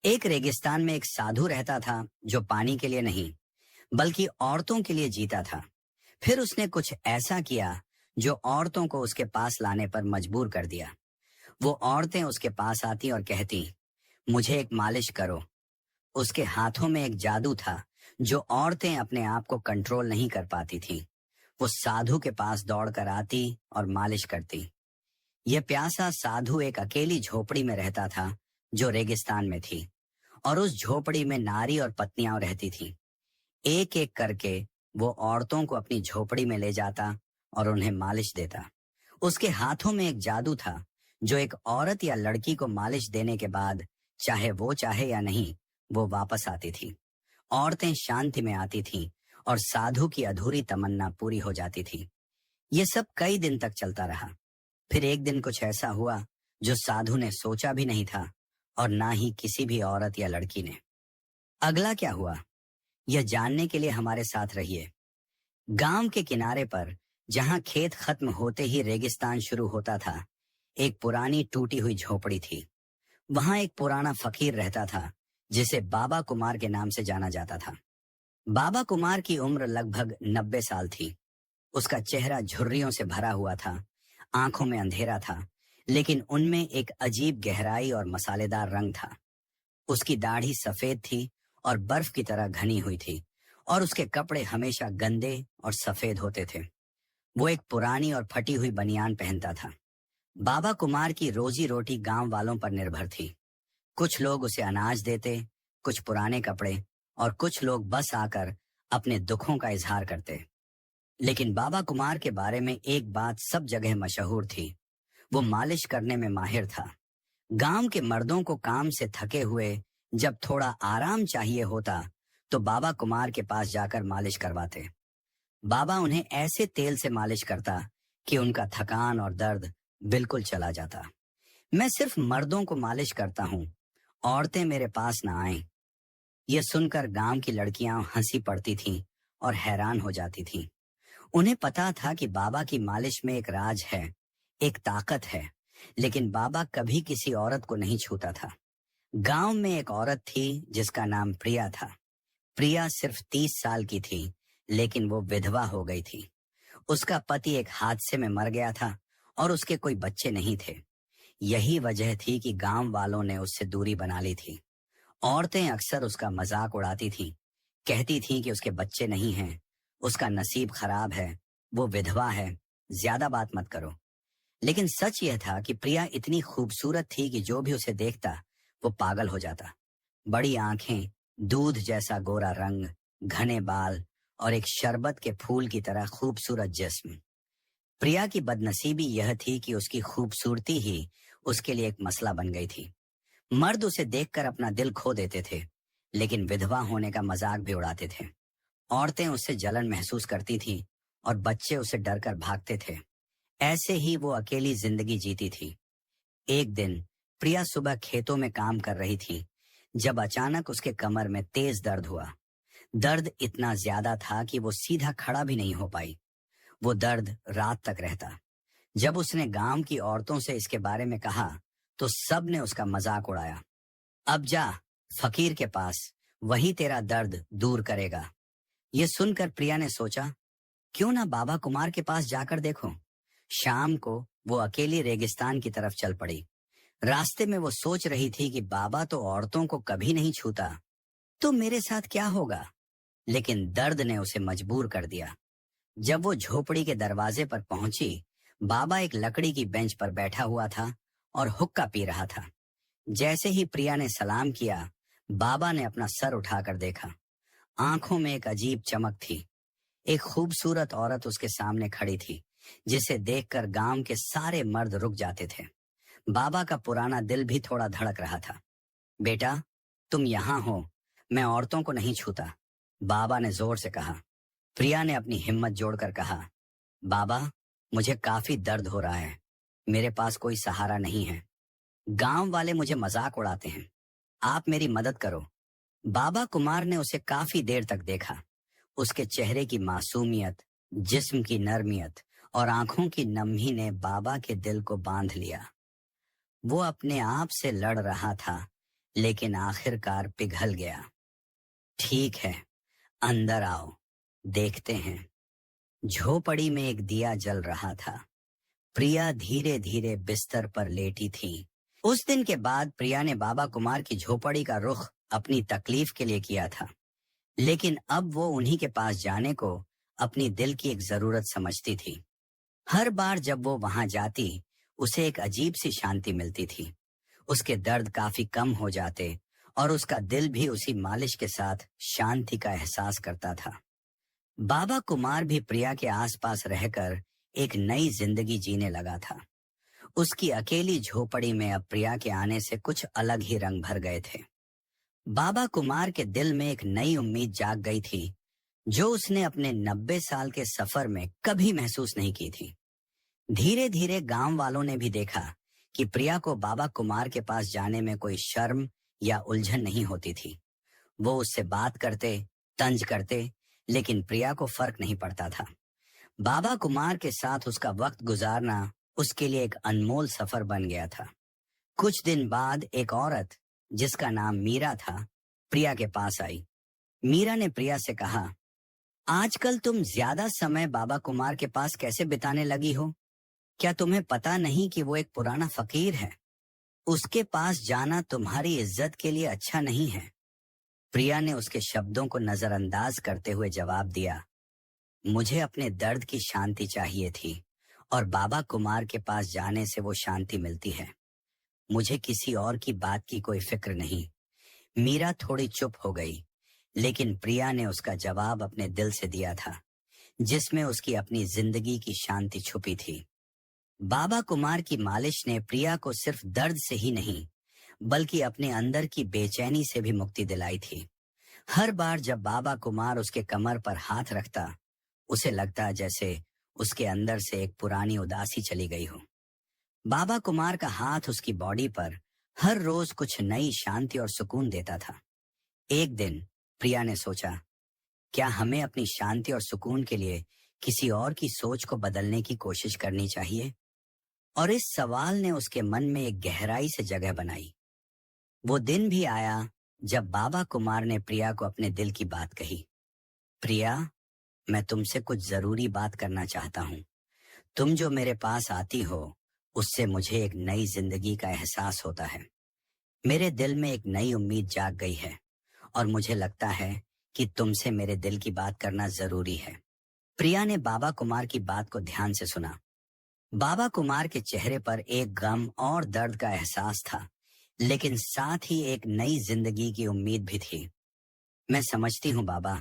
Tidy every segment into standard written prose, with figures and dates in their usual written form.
एक रेगिस्तान में एक साधु रहता था जो पानी के लिए नहीं बल्कि औरतों के लिए जीता था। फिर उसने कुछ ऐसा किया जो औरतों को उसके पास लाने पर मजबूर कर दिया। वो औरतें उसके पास आती और कहती, मुझे एक मालिश करो। उसके हाथों में एक जादू था जो औरतें अपने आप को कंट्रोल नहीं कर पाती थीं। वो साधु के पास दौड़कर आती और मालिश करती। यह प्यासा साधु एक अकेली झोपड़ी में रहता था जो रेगिस्तान में थी, और उस झोपड़ी में नारी और पत्नियां रहती थीं। एक एक करके वो औरतों को अपनी झोपड़ी में ले जाता और उन्हें मालिश देता। उसके हाथों में एक जादू था जो एक औरत या लड़की को मालिश देने के बाद, चाहे वो चाहे या नहीं, वो वापस आती थी। औरतें शांति में आती थीं और साधु की अधूरी तमन्ना पूरी हो जाती थी। ये सब कई दिन तक चलता रहा। फिर एक दिन कुछ ऐसा हुआ जो साधु ने सोचा भी नहीं था और ना ही किसी भी औरत या लड़की ने। अगला क्या हुआ, यह जानने के लिए हमारे साथ रहिए। गांव के किनारे पर, जहां खेत खत्म होते ही रेगिस्तान शुरू होता था, एक पुरानी टूटी हुई झोपड़ी थी। वहां एक पुराना फकीर रहता था जिसे बाबा कुमार के नाम से जाना जाता था। बाबा कुमार की उम्र लगभग 90 साल थी। उसका चेहरा झुर्रियों से भरा हुआ था, आंखों में अंधेरा था, लेकिन उनमें एक अजीब गहराई और मसालेदार रंग था। उसकी दाढ़ी सफेद थी और बर्फ की तरह घनी हुई थी, और उसके कपड़े हमेशा गंदे और सफेद होते थे। वो एक पुरानी और फटी हुई बनियान पहनता था। बाबा कुमार की रोजी रोटी गांव वालों पर निर्भर थी। कुछ लोग उसे अनाज देते, कुछ पुराने कपड़े, और कुछ लोग बस आकर अपने दुखों का इजहार करते। लेकिन बाबा कुमार के बारे में एक बात सब जगह मशहूर थी, वो मालिश करने में माहिर था। गांव के मर्दों को काम से थके हुए जब थोड़ा आराम चाहिए होता तो बाबा कुमार के पास जाकर मालिश करवाते। बाबा उन्हें ऐसे तेल से मालिश करता कि उनका थकान और दर्द बिल्कुल चला जाता। मैं सिर्फ मर्दों को मालिश करता हूँ, औरतें मेरे पास ना आएं। यह सुनकर गांव की लड़कियां हंसी पड़ती थीं और हैरान हो जाती थीं। उन्हें पता था कि बाबा की मालिश में एक राज है, एक ताकत है, लेकिन बाबा कभी किसी औरत को नहीं छूता था। गांव में एक औरत थी जिसका नाम प्रिया था। प्रिया सिर्फ 30 साल की थी, लेकिन वो विधवा हो गई थी। उसका पति एक हादसे में मर गया था और उसके कोई बच्चे नहीं थे। यही वजह थी कि गांव वालों ने उससे दूरी बना ली थी। औरतें अक्सर उसका मजाक उड़ाती थीं, कहती थीं कि उसके बच्चे नहीं हैं, उसका नसीब खराब है, वो विधवा है, ज्यादा बात मत करो। लेकिन सच यह था कि प्रिया इतनी खूबसूरत थी कि जो भी उसे देखता वो पागल हो जाता। बड़ी आंखें, दूध जैसा गोरा रंग, घने बाल और एक शरबत के फूल की तरह खूबसूरत जिस्म। प्रिया की बदनसीबी यह थी कि उसकी खूबसूरती ही उसके लिए एक मसला बन गई थी। मर्द उसे देखकर अपना दिल खो देते थे, लेकिन विधवा होने का मजाक भी उड़ाते थे। औरतें उससे जलन महसूस करती थीं और बच्चे उसे डरकर भागते थे। ऐसे ही वो अकेली जिंदगी जीती थी। एक दिन प्रिया सुबह खेतों में काम कर रही थी जब अचानक उसके कमर में तेज दर्द हुआ। दर्द इतना ज्यादा था कि वो सीधा खड़ा भी नहीं हो पाई। वो दर्द रात तक रहता। जब उसने गांव की औरतों से इसके बारे में कहा तो सब ने उसका मजाक उड़ाया। अब जा फकीर के पास, वही तेरा दर्द दूर करेगा। ये सुनकर प्रिया ने सोचा, क्यों ना बाबा कुमार के पास जाकर देखो। शाम को वो अकेली रेगिस्तान की तरफ चल पड़ी। रास्ते में वो सोच रही थी कि बाबा तो औरतों को कभी नहीं छूता, तो मेरे साथ क्या होगा। लेकिन दर्द ने उसे मजबूर कर दिया। जब वो झोपड़ी के दरवाजे पर पहुंची, बाबा एक लकड़ी की बेंच पर बैठा हुआ था और हुक्का पी रहा था। जैसे ही प्रिया ने सलाम किया, बाबा ने अपना सर उठाकर देखा। आंखों में एक अजीब चमक थी। एक खूबसूरत औरत उसके सामने खड़ी थी, जिसे देखकर गांव के सारे मर्द रुक जाते थे। बाबा का पुराना दिल भी थोड़ा धड़क रहा था। बेटा, तुम यहाँ हो, मैं औरतों को नहीं छूता, बाबा ने जोर से कहा। प्रिया ने अपनी हिम्मत जोड़कर कहा, बाबा, मुझे काफी दर्द हो रहा है, मेरे पास कोई सहारा नहीं है। गांव वाले मुझे मजाक उड़ाते हैं, आप मेरी मदद करो। बाबा कुमार ने उसे काफी देर तक देखा। उसके चेहरे की मासूमियत, जिस्म की नरमियत और आंखों की नम्ही ने बाबा के दिल को बांध लिया। वो अपने आप से लड़ रहा था, लेकिन आखिरकार पिघल गया। ठीक है, अंदर आओ, देखते हैं। झोपड़ी में एक दिया जल रहा था। प्रिया धीरे धीरे बिस्तर पर लेटी थी। उस दिन के बाद प्रिया ने बाबा कुमार की झोपड़ी का रुख अपनी तकलीफ के लिए किया था, लेकिन अब वो उन्हीं के पास जाने को अपनी दिल की एक जरूरत समझती थी। हर बार जब वो वहां जाती, उसे एक अजीब सी शांति मिलती थी। उसके दर्द काफी कम हो जाते और उसका दिल भी उसी मालिश के साथ शांति का एहसास करता था। बाबा कुमार भी प्रिया के आसपास रहकर एक नई जिंदगी जीने लगा था। उसकी अकेली झोपड़ी में अब प्रिया के आने से कुछ अलग ही रंग भर गए थे। बाबा कुमार के दिल में एक नई उम्मीद जाग गई थी, जो उसने अपने 90 साल के सफर में कभी महसूस नहीं की थी। धीरे धीरे गांव वालों ने भी देखा कि प्रिया को बाबा कुमार के पास जाने में कोई शर्म या उलझन नहीं होती थी। वो उससे बात करते, तंज करते, लेकिन प्रिया को फर्क नहीं पड़ता था। बाबा कुमार के साथ उसका वक्त गुजारना उसके लिए एक अनमोल सफर बन गया था। कुछ दिन बाद एक औरत जिसका नाम मीरा था, प्रिया के पास आई। मीरा ने प्रिया से कहा, आजकल तुम ज्यादा समय बाबा कुमार के पास कैसे बिताने लगी हो? क्या तुम्हें पता नहीं कि वो एक पुराना फकीर है? उसके पास जाना तुम्हारी इज्जत के लिए अच्छा नहीं है। प्रिया ने उसके शब्दों को नजरअंदाज करते हुए जवाब दिया, मुझे अपने दर्द की शांति चाहिए थी और बाबा कुमार के पास जाने से वो शांति मिलती है। मुझे किसी और की बात की कोई फिक्र नहीं। मीरा थोड़ी चुप हो गई, लेकिन प्रिया ने उसका जवाब अपने दिल से दिया था, जिसमें उसकी अपनी जिंदगी की शांति छुपी थी। बाबा कुमार की मालिश ने प्रिया को सिर्फ दर्द से ही नहीं, बल्कि अपने अंदर की बेचैनी से भी मुक्ति दिलाई थी। हर बार जब बाबा कुमार उसके कमर पर हाथ रखता, उसे लगता जैसे उसके अंदर से एक पुरानी उदासी चली गई हो। बाबा कुमार का हाथ उसकी बॉडी पर हर रोज कुछ नई शांति और सुकून देता था। एक दिन प्रिया ने सोचा, क्या हमें अपनी शांति और सुकून के लिए किसी और की सोच को बदलने की कोशिश करनी चाहिए? और इस सवाल ने उसके मन में एक गहराई से जगह बनाई। वो दिन भी आया जब बाबा कुमार ने प्रिया को अपने दिल की बात कही, प्रिया, मैं तुमसे कुछ जरूरी बात करना चाहता हूँ। तुम जो मेरे पास आती हो, उससे मुझे एक नई जिंदगी का एहसास होता है। मेरे दिल में एक नई उम्मीद जाग गई है और मुझे लगता है कि तुमसे मेरे दिल की बात करना जरूरी है। प्रिया ने बाबा कुमार की बात को ध्यान से सुना। बाबा कुमार के चेहरे पर एक गम और दर्द का एहसास था, लेकिन साथ ही एक नई जिंदगी की उम्मीद भी थी। मैं समझती हूँ बाबा,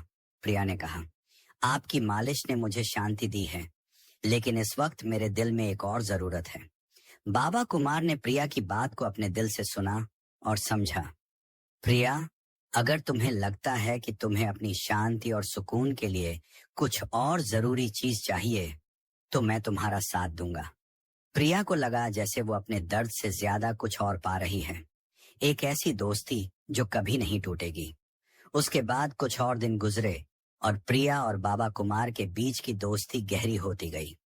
प्रिया ने कहा, आपकी मालिश ने मुझे शांति दी है, लेकिन इस वक्त मेरे दिल में एक और जरूरत है। बाबा कुमार ने प्रिया की बात को अपने दिल से सुना और समझा। प्रिया, अगर तुम्हें लगता है कि तुम्हें अपनी शांति और सुकून के लिए कुछ और जरूरी चीज चाहिए, तो मैं तुम्हारा साथ दूंगा। प्रिया को लगा जैसे वो अपने दर्द से ज्यादा कुछ और पा रही है, एक ऐसी दोस्ती जो कभी नहीं टूटेगी। उसके बाद कुछ और दिन गुजरे और प्रिया और बाबा कुमार के बीच की दोस्ती गहरी होती गई।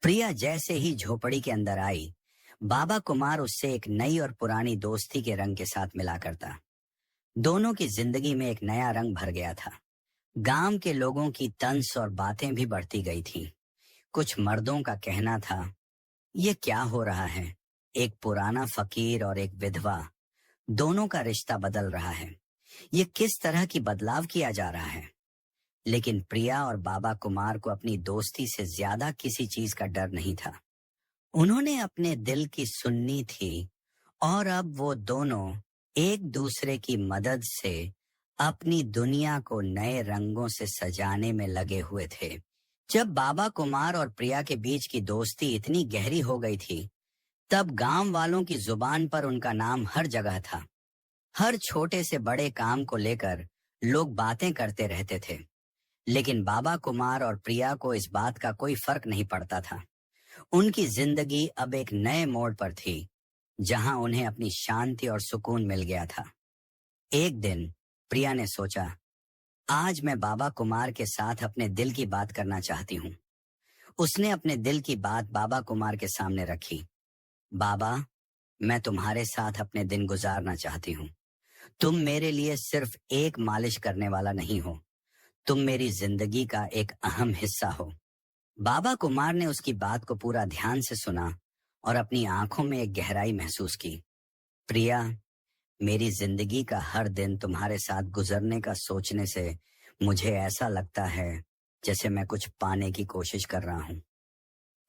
प्रिया जैसे ही झोपड़ी के अंदर आई, बाबा कुमार उससे एक नई और पुरानी दोस्ती के रंग के साथ मिला करता। दोनों की जिंदगी में एक नया रंग भर गया था। गांव के लोगों की तंज और बातें भी बढ़ती गई थीं। कुछ मर्दों का कहना था, ये क्या हो रहा है? एक पुराना फकीर और एक विधवा, दोनों का रिश्ता बदल रहा है। ये किस तरह की बदलाव किया जा रहा है? लेकिन प्रिया और बाबा कुमार को अपनी दोस्ती से ज्यादा किसी चीज का डर नहीं था। उन्होंने अपने दिल की सुननी थी और अब वो दोनों एक दूसरे की मदद से अपनी दुनिया को नए रंगों से सजाने में लगे हुए थे। जब बाबा कुमार और प्रिया के बीच की दोस्ती इतनी गहरी हो गई थी, तब गांव वालों की जुबान पर उनका नाम हर जगह था। हर छोटे से बड़े काम को लेकर लोग बातें करते रहते थे, लेकिन बाबा कुमार और प्रिया को इस बात का कोई फर्क नहीं पड़ता था। उनकी जिंदगी अब एक नए मोड़ पर थी, जहां उन्हें अपनी शांति और सुकून मिल गया था। एक दिन प्रिया ने सोचा, आज मैं बाबा कुमार के साथ अपने दिल की बात करना चाहती हूँ। उसने अपने दिल की बात बाबा कुमार के सामने रखी। बाबा, मैं तुम्हारे साथ अपने दिन गुजारना चाहती हूँ। तुम मेरे लिए सिर्फ एक मालिश करने वाला नहीं हो, तुम मेरी जिंदगी का एक अहम हिस्सा हो। बाबा कुमार ने उसकी बात को पूरा ध्यान से सुना और अपनी आंखों में एक गहराई महसूस की। प्रिया, मेरी जिंदगी का हर दिन तुम्हारे साथ गुजरने का सोचने से मुझे ऐसा लगता है जैसे मैं कुछ पाने की कोशिश कर रहा हूं।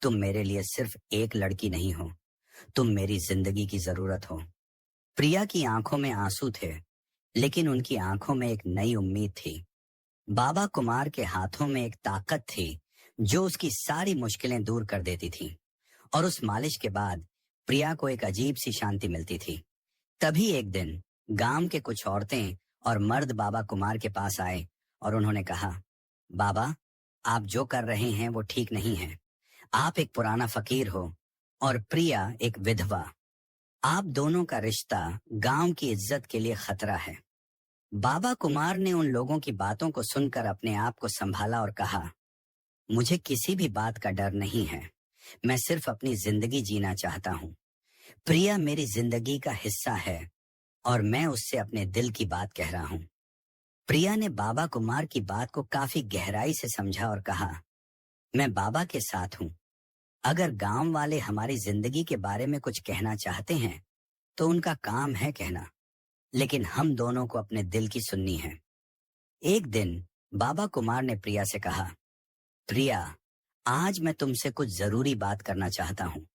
तुम मेरे लिए सिर्फ एक लड़की नहीं हो, तुम मेरी जिंदगी की जरूरत हो। प्रिया की आंखों में आंसू थे, लेकिन उनकी आंखों में एक नई उम्मीद थी। बाबा कुमार के हाथों में एक ताकत थी जो उसकी सारी मुश्किलें दूर कर देती थी। और उस मालिश के बाद प्रिया को एक अजीब सी शांति मिलती थी। तभी एक दिन गांव के कुछ औरतें और मर्द बाबा कुमार के पास आए और उन्होंने कहा, बाबा, आप जो कर रहे हैं वो ठीक नहीं है। आप एक पुराना फकीर हो और प्रिया एक विधवा। आप दोनों का रिश्ता गांव की इज्जत के लिए खतरा है। बाबा कुमार ने उन लोगों की बातों को सुनकर अपने आप को संभाला और कहा, मुझे किसी भी बात का डर नहीं है। मैं सिर्फ अपनी जिंदगी जीना चाहता हूँ। प्रिया मेरी जिंदगी का हिस्सा है और मैं उससे अपने दिल की बात कह रहा हूँ। प्रिया ने बाबा कुमार की बात को काफी गहराई से समझा और कहा, मैं बाबा के साथ हूँ। अगर गांव वाले हमारी जिंदगी के बारे में कुछ कहना चाहते हैं तो उनका काम है कहना, लेकिन हम दोनों को अपने दिल की सुननी है। एक दिन बाबा कुमार ने प्रिया से कहा, प्रिया, आज मैं तुमसे कुछ जरूरी बात करना चाहता हूँ।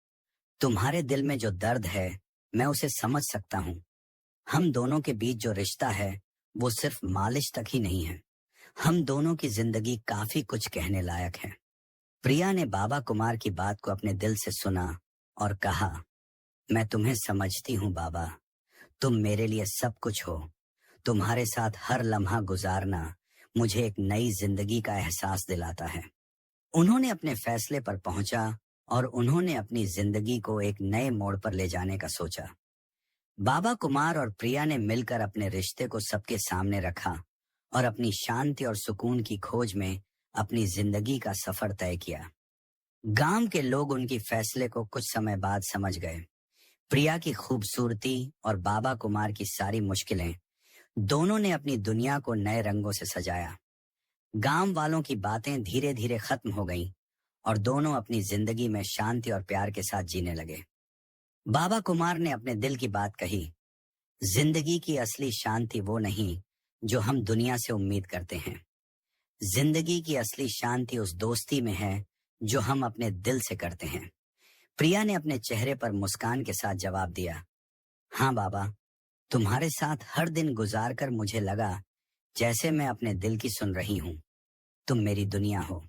तुम्हारे दिल में जो दर्द है मैं उसे समझ सकता हूँ। हम दोनों के बीच जो रिश्ता है वो सिर्फ मालिश तक ही नहीं है। हम दोनों की जिंदगी काफी कुछ कहने लायक है। प्रिया ने बाबा कुमार की बात को अपने दिल से सुना और कहा, मैं तुम्हें समझती हूँ बाबा, तुम मेरे लिए सब कुछ हो। तुम्हारे साथ हर लम्हा गुजारना मुझे एक नई जिंदगी का एहसास दिलाता है। उन्होंने अपने फैसले पर पहुंचा और उन्होंने अपनी जिंदगी को एक नए मोड़ पर ले जाने का सोचा। बाबा कुमार और प्रिया ने मिलकर अपने रिश्ते को सबके सामने रखा और अपनी शांति और सुकून की खोज में अपनी जिंदगी का सफर तय किया। गांव के लोग उनकी फैसले को कुछ समय बाद समझ गए। प्रिया की खूबसूरती और बाबा कुमार की सारी मुश्किलें, दोनों ने अपनी दुनिया को नए रंगों से सजाया। गांव वालों की बातें धीरे धीरे खत्म हो गईं और दोनों अपनी जिंदगी में शांति और प्यार के साथ जीने लगे। बाबा कुमार ने अपने दिल की बात कही, जिंदगी की असली शांति वो नहीं जो हम दुनिया से उम्मीद करते हैं। जिंदगी की असली शांति उस दोस्ती में है जो हम अपने दिल से करते हैं। प्रिया ने अपने चेहरे पर मुस्कान के साथ जवाब दिया, हाँ बाबा, तुम्हारे साथ हर दिन गुजार कर मुझे लगा जैसे मैं अपने दिल की सुन रही हूँ। तुम मेरी दुनिया हो।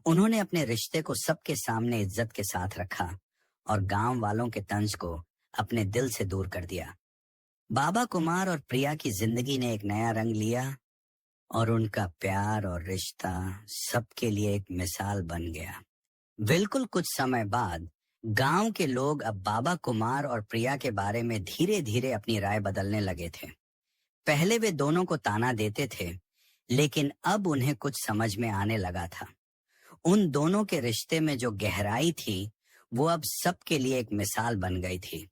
उन्होंने अपने रिश्ते को सबके सामने इज्जत के साथ रखा और गांव वालों के तंज को अपने दिल से दूर कर दिया। बाबा कुमार और प्रिया की जिंदगी ने एक नया रंग लिया और उनका प्यार और रिश्ता सबके लिए एक मिसाल बन गया। बिल्कुल कुछ समय बाद गांव के लोग अब बाबा कुमार और प्रिया के बारे में धीरे धीरे अपनी राय बदलने लगे थे। पहले वे दोनों को ताना देते थे, लेकिन अब उन्हें कुछ समझ में आने लगा था। उन दोनों के रिश्ते में जो गहराई थी वो अब सबके लिए एक मिसाल बन गई थी।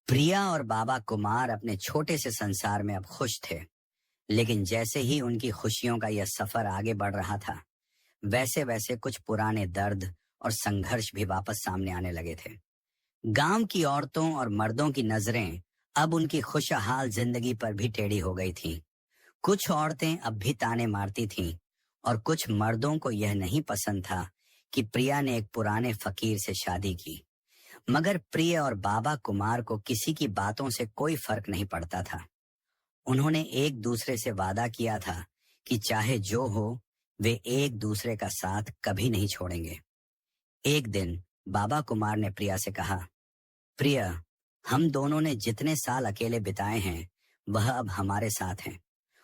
प्रिया और बाबा कुमार अपने छोटे से संसार में अब खुश थे, लेकिन जैसे ही उनकी खुशियों का यह सफर आगे बढ़ रहा था, वैसे वैसे कुछ पुराने दर्द और संघर्ष भी वापस सामने आने लगे थे। गांव की औरतों और मर्दों की नजरें अब उनकी खुशहाल जिंदगी पर भी टेढ़ी हो गई थीं। कुछ औरतें अब भी ताने मारती थीं और कुछ मर्दों को यह नहीं पसंद था कि प्रिया ने एक पुराने फकीर से शादी की। मगर प्रिया और बाबा कुमार को किसी की बातों से कोई फर्क नहीं पड़ता था। उन्होंने एक दूसरे से वादा किया था कि चाहे जो हो, वे एक दूसरे का साथ कभी नहीं छोड़ेंगे। एक दिन बाबा कुमार ने प्रिया से कहा, प्रिया, हम दोनों ने जितने साल अकेले बिताए हैं वह अब हमारे साथ हैं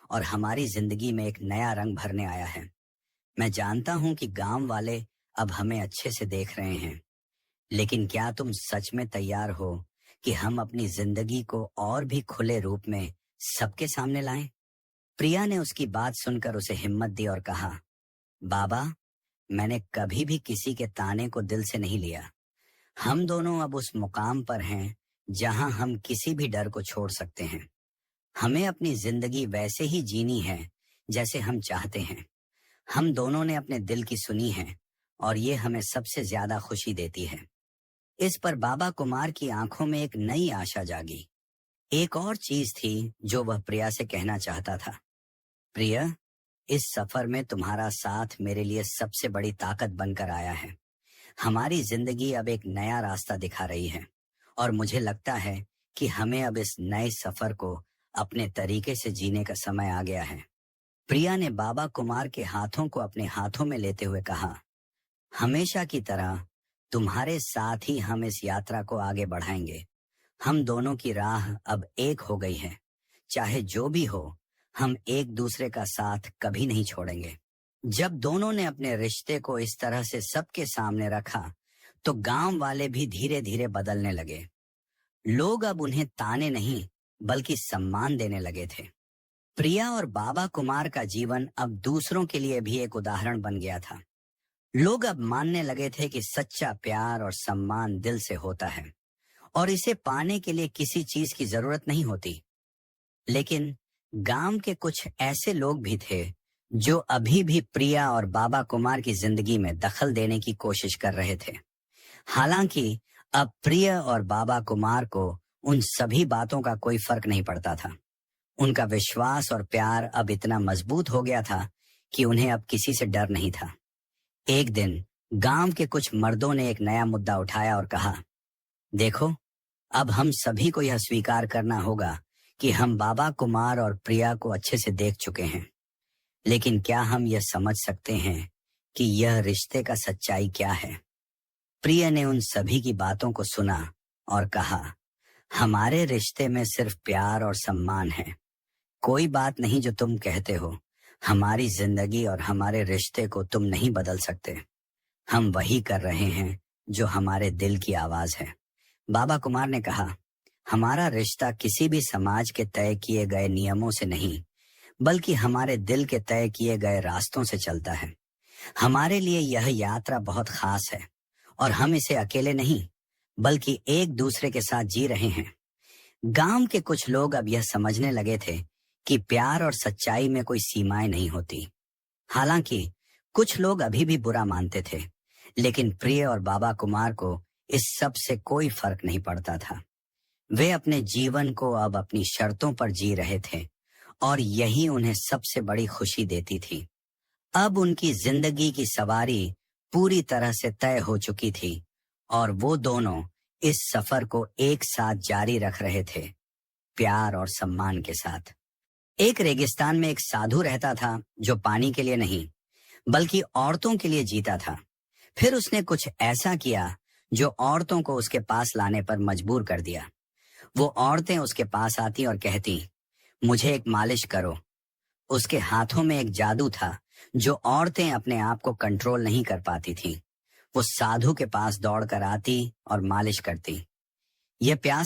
और हमारी जिंदगी में एक नया रंग भरने आया है। मैं जानता हूं कि गांव वाले अब हमें अच्छे से देख रहे हैं, लेकिन क्या तुम सच में तैयार हो कि हम अपनी जिंदगी को और भी खुले रूप में सबके सामने लाएं? प्रिया ने उसकी बात सुनकर उसे हिम्मत दी और कहा, बाबा, मैंने कभी भी किसी के ताने को दिल से नहीं लिया। हम दोनों अब उस मुकाम पर हैं जहां हम किसी भी डर को छोड़ सकते हैं। हमें अपनी जिंदगी वैसे ही जीनी है जैसे हम चाहते हैं। हम दोनों ने अपने दिल की सुनी है और ये हमें सबसे ज्यादा खुशी देती है। इस पर बाबा कुमार की आंखों में एक नई आशा जागी। एक और चीज थी जो वह प्रिया से कहना चाहता था। प्रिया, इस सफर में तुम्हारा साथ मेरे लिए सबसे बड़ी ताकत बनकर आया है। हमारी जिंदगी अब एक नया रास्ता दिखा रही है और मुझे लगता है कि हमें अब इस नए सफर को अपने तरीके से जीने का समय आ गया है। प्रिया ने बाबा कुमार के हाथों को अपने हाथों में लेते हुए कहा, हमेशा की तरह तुम्हारे साथ ही हम इस यात्रा को आगे बढ़ाएंगे। हम दोनों की राह अब एक हो गई है। चाहे जो भी हो, हम एक दूसरे का साथ कभी नहीं छोड़ेंगे। जब दोनों ने अपने रिश्ते को इस तरह से सबके सामने रखा, तो गांव वाले भी धीरे धीरे बदलने लगे। लोग अब उन्हें ताने नहीं बल्कि सम्मान देने लगे थे। प्रिया और बाबा कुमार का जीवन अब दूसरों के लिए भी एक उदाहरण बन गया था। लोग अब मानने लगे थे कि सच्चा प्यार और सम्मान दिल से होता है और इसे पाने के लिए किसी चीज की जरूरत नहीं होती। लेकिन गांव के कुछ ऐसे लोग भी थे जो अभी भी प्रिया और बाबा कुमार की जिंदगी में दखल देने की कोशिश कर रहे थे। हालांकि अब प्रिया और बाबा कुमार को उन सभी बातों का कोई फर्क नहीं पड़ता था। उनका विश्वास और प्यार अब इतना मजबूत हो गया था कि उन्हें अब किसी से डर नहीं था। एक दिन गांव के कुछ मर्दों ने एक नया मुद्दा उठाया और कहा, देखो, अब हम सभी को यह स्वीकार करना होगा कि हम बाबा कुमार और प्रिया को अच्छे से देख चुके हैं। लेकिन क्या हम यह समझ सकते हैं कि यह रिश्ते का सच्चाई क्या है? प्रिया ने उन सभी की बातों को सुना और कहा, हमारे रिश्ते में सिर्फ प्यार और सम्मान है। कोई बात नहीं जो तुम कहते हो। हमारी जिंदगी और हमारे रिश्ते को तुम नहीं बदल सकते। हम वही कर रहे हैं जो हमारे दिल की आवाज है। बाबा कुमार ने कहा, हमारा रिश्ता किसी भी समाज के तय किए गए नियमों से नहीं, बल्कि हमारे दिल के तय किए गए रास्तों से चलता है। हमारे लिए यह यात्रा बहुत खास है और हम इसे अकेले नहीं बल्कि एक दूसरे के साथ जी रहे हैं। गांव के कुछ लोग अब यह समझने लगे थे कि प्यार और सच्चाई में कोई सीमाएं नहीं होती। हालांकि कुछ लोग अभी भी बुरा मानते थे, लेकिन प्रिय और बाबा कुमार को इस सब से कोई फर्क नहीं पड़ता था। वे अपने जीवन को अब अपनी शर्तों पर जी रहे थे और यही उन्हें सबसे बड़ी खुशी देती थी। अब उनकी जिंदगी की सवारी पूरी तरह से तय हो चुकी थी और वो दोनों इस सफर को एक साथ जारी रख रहे थे, प्यार और सम्मान के साथ। एक रेगिस्तान में एक साधु रहता था जो पानी के लिए नहीं बल्कि औरतों के लिए जीता था। फिर उसने कुछ ऐसा किया जो औरतों को उसके पास लाने पर मजबूर कर दिया। वो औरतें उसके पास आती और कहती, मुझे एक मालिश करो। उसके हाथों में एक जादू था जो औरतें अपने आप को कंट्रोल नहीं कर पाती थीं। वो साधु के पास दौड़कर आती और मालिश करती। यह प्यास